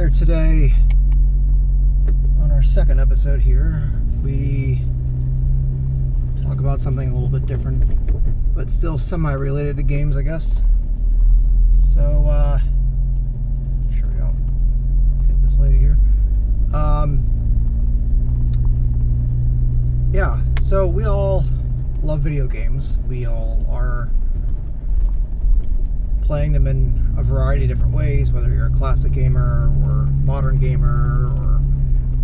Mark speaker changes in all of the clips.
Speaker 1: here today on our second episode here. We talk about something a little bit different, but still semi-related to games, I guess. So, make sure we don't hit this lady here. Yeah, so we all love video games. We all are playing them in a variety of different ways, whether you're a classic gamer or modern gamer or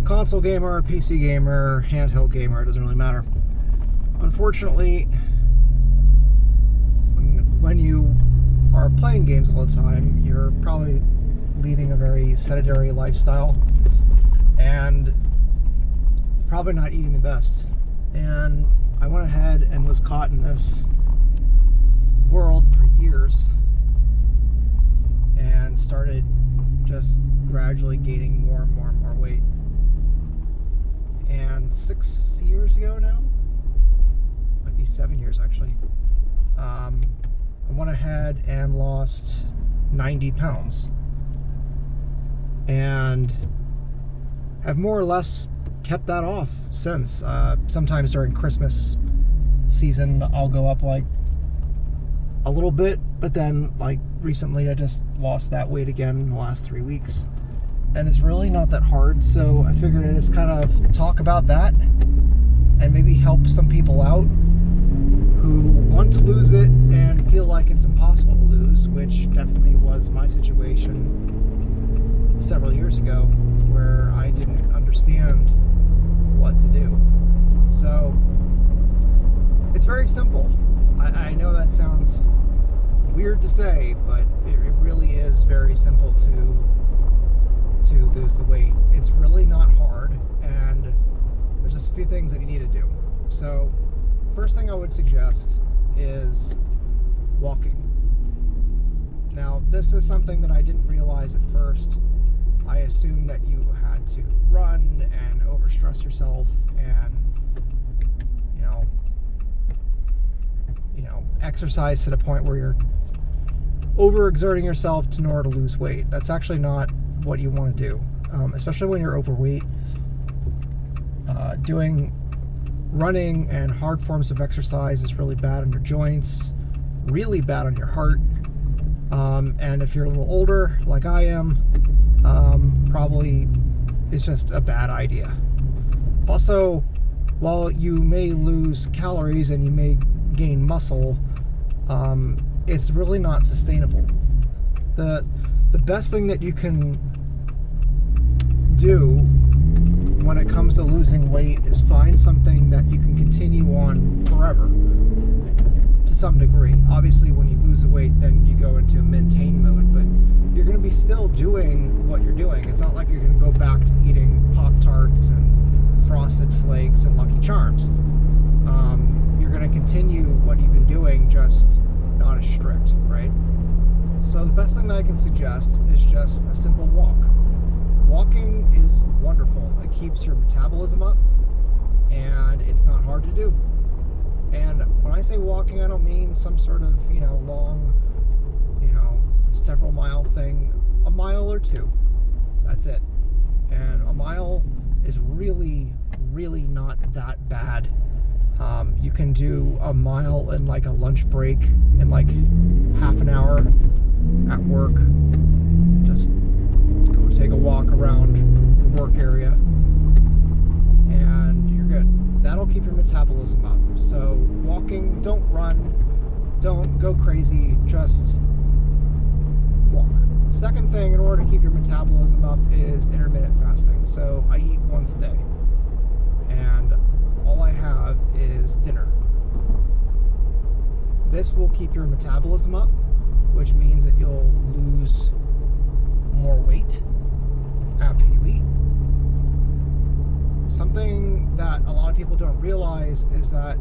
Speaker 1: console gamer, PC gamer, handheld gamer, it doesn't really matter. Unfortunately, when you are playing games all the time, you're probably leading a very sedentary lifestyle and probably not eating the best. And I went ahead and was caught in this world for years and started just gradually gaining more and more and more weight. And 6 years ago now, might be 7 years actually, I went ahead and lost 90 pounds and have more or less kept that off since. Sometimes during Christmas season I'll go up like a little bit, but then like recently I just lost that weight again in the last 3 weeks, and it's really not that hard. So I figured I'd just kind of talk about that and maybe help some people out who want to lose it and feel like it's impossible to lose, which definitely was my situation several years ago, where I didn't understand what to do. So it's very simple. I know that sounds weird to say, but it really is very simple to lose the weight. It's really not hard, and there's just a few things that you need to do. So first thing I would suggest is walking. Now, this is something that I didn't realize at first. I assumed that you had to run and overstress yourself and exercise to the point where you're overexerting yourself in order to lose weight. That's actually not what you want to do, especially when you're overweight. Doing running and hard forms of exercise is really bad on your joints, really bad on your heart, and if you're a little older like I am, probably it's just a bad idea. Also, while you may lose calories and you may gain muscle, it's really not sustainable. The best thing that you can do when it comes to losing weight is find something that you can continue on forever to some degree. Obviously, when you lose the weight, then you go into maintain mode, but you're going to be still doing what you're doing. It's not like you're going to go back to eating Pop-Tarts and Frosted Flakes and Lucky Charms. You're going to continue what you've been doing, just not as strict, right? So the best thing that I can suggest is just a simple walk. Walking is wonderful. It keeps your metabolism up, and it's not hard to do. And when I say walking, I don't mean some sort of, long, several mile thing. A mile or two. That's it. And a mile is really, really not that bad. You can do a mile in like a lunch break in like half an hour at work. Just go take a walk around your work area and you're good. That'll keep your metabolism up. So walking, don't run, don't go crazy, just walk. Second thing, in order to keep your metabolism up, is intermittent fasting. So I eat once a day, and all I have is dinner. This will keep your metabolism up, which means that you'll lose more weight after you eat. Something that a lot of people don't realize is that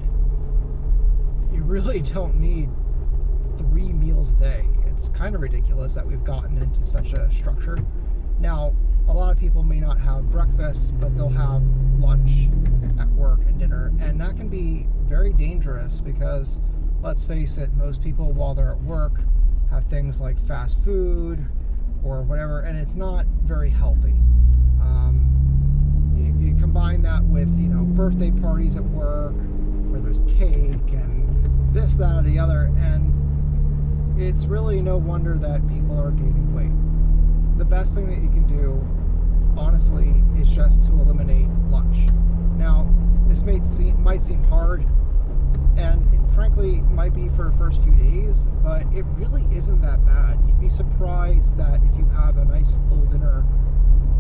Speaker 1: you really don't need 3 meals a day. It's kind of ridiculous that we've gotten into such a structure. Now, a lot of people may not have breakfast, but they'll have lunch at work and dinner, and that can be very dangerous because, let's face it, most people while they're at work have things like fast food or whatever, and it's not very healthy. You combine that with, birthday parties at work where there's cake and this, that, or the other, and it's really no wonder that people are gaining weight. The best thing that you can do, honestly, is just to eliminate lunch. Now, this might seem hard, and it frankly might be for the first few days, but it really isn't that bad. You'd be surprised that if you have a nice full dinner,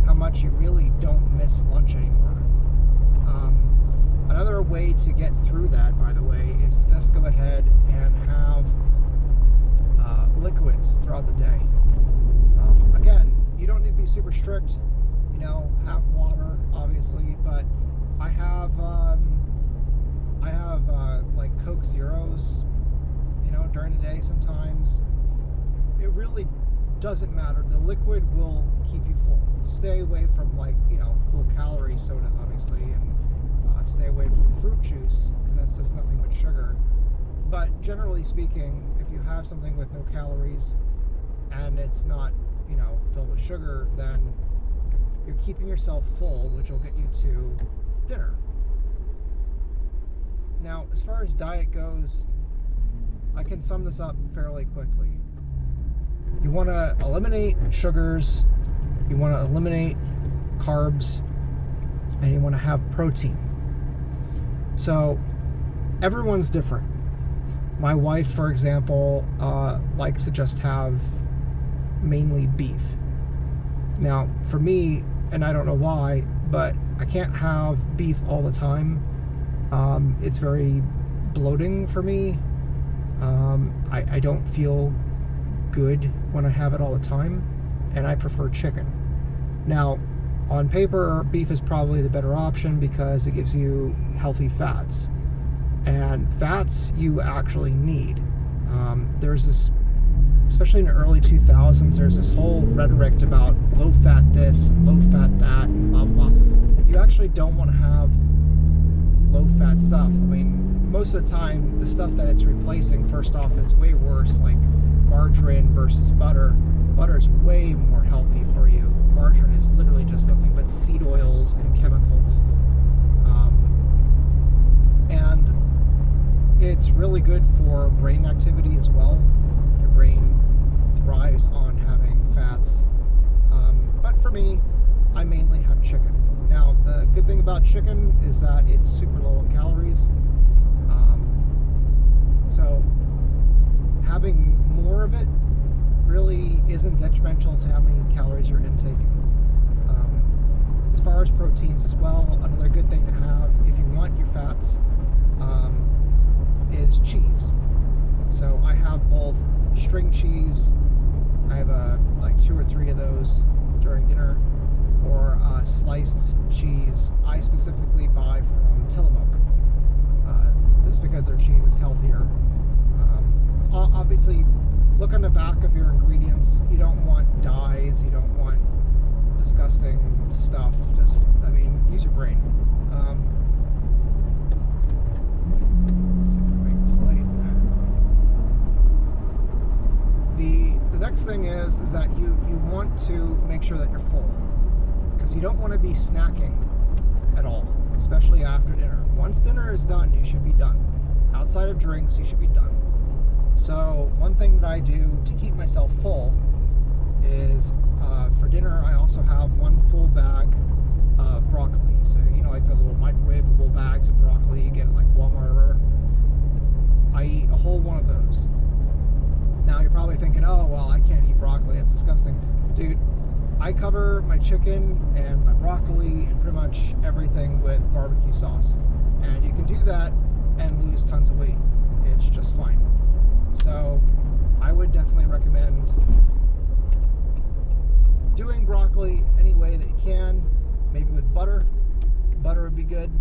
Speaker 1: how much you really don't miss lunch anymore. Another way to get through that, by the way, is to just go ahead and have liquids throughout the day. Again, you don't need to be super strict, have water, obviously, but I have like Coke Zeros, during the day sometimes. It really doesn't matter. The liquid will keep you full. Stay away from full calorie sodas, obviously, and stay away from fruit juice, because that's just nothing but sugar. But generally speaking, if you have something with no calories and it's not, filled with sugar, then you're keeping yourself full, which will get you to dinner. Now, as far as diet goes, I can sum this up fairly quickly. You want to eliminate sugars, you want to eliminate carbs, and you want to have protein. So, everyone's different. My wife, for example, likes to just have mainly beef. Now, for me, and I don't know why, but I can't have beef all the time. It's very bloating for me. I don't feel good when I have it all the time, and I prefer chicken. Now, on paper, beef is probably the better option because it gives you healthy fats. And fats you actually need. There's this, especially in the early 2000s, there's this whole rhetoric about low-fat this, and low-fat that, and blah, blah, blah. You actually don't want to have low-fat stuff. I mean, most of the time, the stuff that it's replacing, first off, is way worse, like margarine versus butter. Butter is way more healthy for you. Margarine is literally just nothing but seed oils and chemicals. And it's really good for brain activity as well. Your brain thrives on having fats. But for me, I mainly have chicken. Now, the good thing about chicken is that it's super low in calories. So having more of it really isn't detrimental to how many calories you're intaking. As far as proteins as well, another good thing to have if you want your fats is cheese. So I have both string cheese, I have like 2 or 3 of those during dinner, or sliced cheese. I specifically buy from Tillamook, just because their cheese is healthier. Obviously, look on the back of your ingredients. You don't want dyes, you don't want disgusting stuff. Just, use your brain. Let's see if I can make this light. The next thing is that you want to make sure that you're full, because you don't want to be snacking at all, especially after dinner. Once dinner is done, you should be done. Outside of drinks, you should be done. So one thing that I do to keep myself full is for dinner I also have 1 full bag of broccoli. So like the little microwavable bags of broccoli you get at like Walmart or wherever. I eat a whole one of those. Now you're probably thinking, oh well, I can't eat broccoli, it's disgusting. Dude, I cover my chicken and my broccoli and pretty much everything with barbecue sauce. And you can do that and lose tons of weight. It's just fine. So I would definitely recommend doing broccoli any way that you can, maybe with butter. Butter would be good.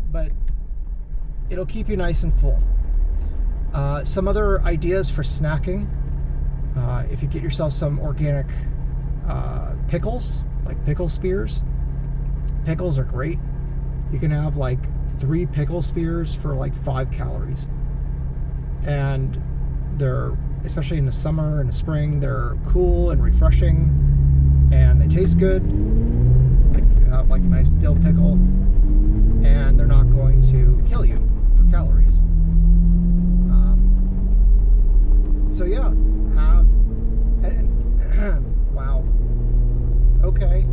Speaker 1: But it'll keep you nice and full. Some other ideas for snacking. If you get yourself some organic pickles, like pickle spears. Pickles are great. You can have like 3 pickle spears for like 5 calories. And they're especially in the summer and the spring, they're cool and refreshing, and they taste good. Like you have like a nice dill pickle, and they're not going to kill you for calories. So yeah, have wow. Okay.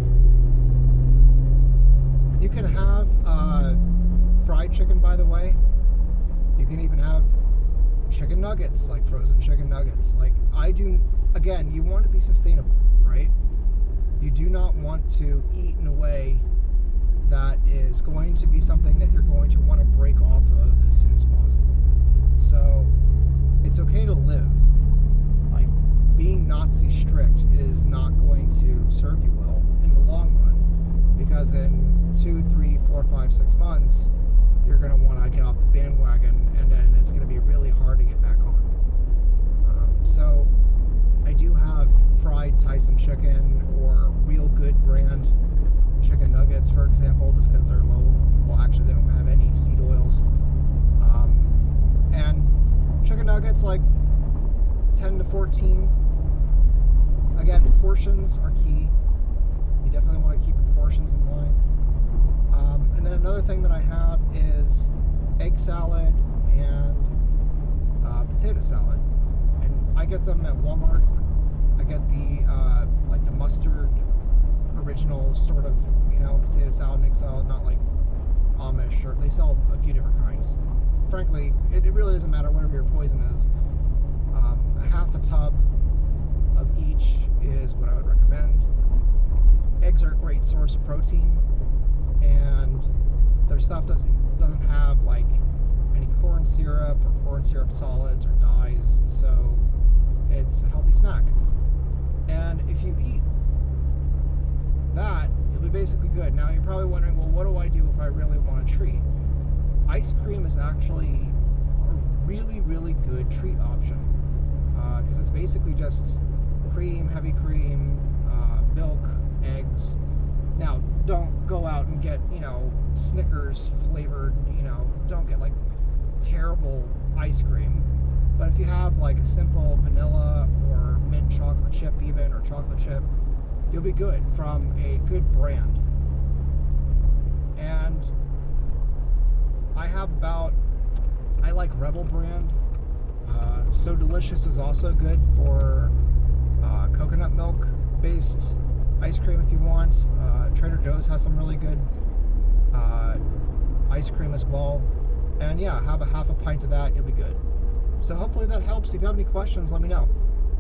Speaker 1: You can have fried chicken, by the way. You can even have chicken nuggets, like frozen chicken nuggets. Like I do, again, you want to be sustainable, right? You do not want to eat in a way that is going to be something that you're going to want to break off of as soon as possible. So it's okay to live. Like being Nazi strict is not going to serve you well in the long run, because in 2, 3, 4, 5, 6 months, you're going to want to get off the bandwagon, and then it's going to be really hard to get back on. So I do have fried Tyson chicken or real good brand chicken nuggets, for example, just because they're low. Well, actually, they don't have any seed oils. And chicken nuggets, like 10 to 14. Again, portions are key. You definitely want to keep your portions in line. And then another thing that I have is egg salad and potato salad. And I get them at Walmart. I get the like the mustard original sort of, potato salad and egg salad, not like Amish, or they sell a few different kinds. Frankly, it really doesn't matter whatever your poison is. A half a tub of each is what I would recommend. Eggs are a great source of protein, and their stuff doesn't have like any corn syrup or corn syrup solids or dyes, so it's a healthy snack. And if you eat that, you'll be basically good. Now you're probably wondering, well, what do I do if I really want a treat? Ice cream is actually a really, really good treat option, because it's basically just cream, heavy cream, milk, eggs. Now, don't go out and get, Snickers flavored, don't get like terrible ice cream. But if you have like a simple vanilla or mint chocolate chip even, or chocolate chip, you'll be good from a good brand. And I like Rebel brand. So Delicious is also good for coconut milk based ice cream if you want. Trader Joe's has some really good ice cream as well. And yeah, have a half a pint of that, you'll be good. So hopefully that helps. If you have any questions, let me know.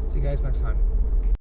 Speaker 1: See you guys next time.